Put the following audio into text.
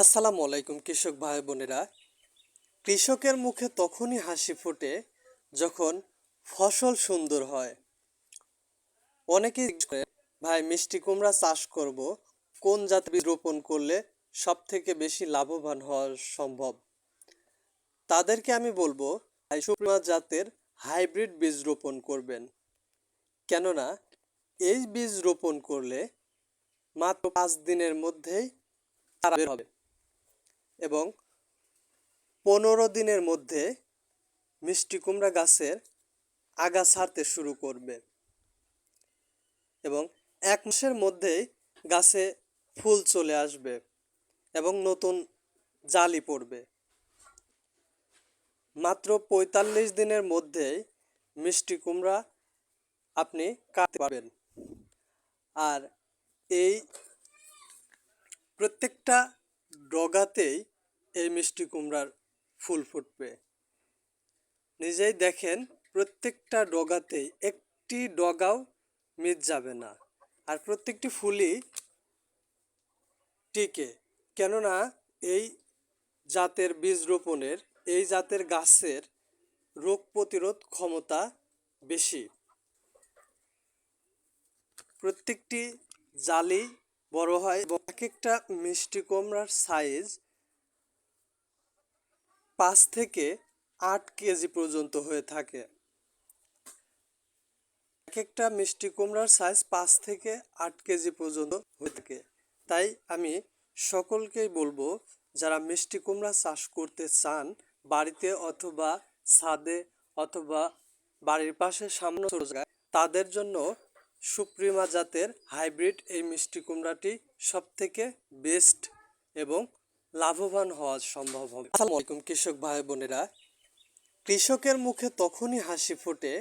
আসসালামু আলাইকুম কৃষক ভাই বোনেরা। কৃষকের মুখে তখনই হাসি ফোটে যখন ফসল সুন্দর হয়। অনেকেই জিজ্ঞেস করে, ভাই মিষ্টি কুমড়া চাষ করব, কোন জাতের বীজ রোপণ করলে সব থেকে বেশি লাভবান হওয়া সম্ভব? তাদেরকে আমি বলবো, ভাই সুপ্রিমা জাতের হাইব্রিড বীজ রোপণ করবেন। কেননা এই বীজ রোপণ করলে মাত্র 5 দিনের মধ্যেই চারা বের হবে এবং 15 দিনের মধ্যে মিষ্টি কুমড়া গাছের আগা ছাড়তে শুরু করবে এবং 1 মাসের মধ্যেই গাছে ফুল চলে আসবে এবং নতুন জালি পড়বে। মাত্র 45 দিনের মধ্যেই মিষ্টি কুমড়া আপনি কাটতে পারবেন। আর এই প্রত্যেকটা ডগাতেই এই মিষ্টি কুমড়ার ফুল ফুটবে। নিজেই দেখেন, প্রত্যেকটা ডগাতেই একটি ডগাও মিস যাবে না। আর প্রত্যেকটি ফুলই টিকে, কেননা এই জাতের বীজ রোপণের, এই জাতের গাছের রোগ প্রতিরোধ ক্ষমতা বেশি। প্রত্যেকটি জালি বড় হয় এবং এক একটা মিষ্টি কুমড়ার সাইজ 5 থেকে 8 কেজি পর্যন্ত হয়ে থাকে। এক একটা মিষ্টি কুমড়ার সাইজ 5 থেকে 8 কেজি পর্যন্ত হয়ে থাকে। তাই আমি সকলকেই বলবো, যারা মিষ্টি কুমড়া চাষ করতে চান, বাড়িতে অথবা ছাদে অথবা বাড়ির পাশে সামনে ছোট জায়গায়, তাদের জন্য সুপ্রিমা জাতের হাইব্রিড এই মিষ্টি কুমড়াটি সব থেকে বেস্ট এবং লাভবান হওয়া সম্ভব হবে। আসসালামু আলাইকুম কৃষক ভাই বোনেরা। কৃষকের মুখে তখনই হাসি ফোটে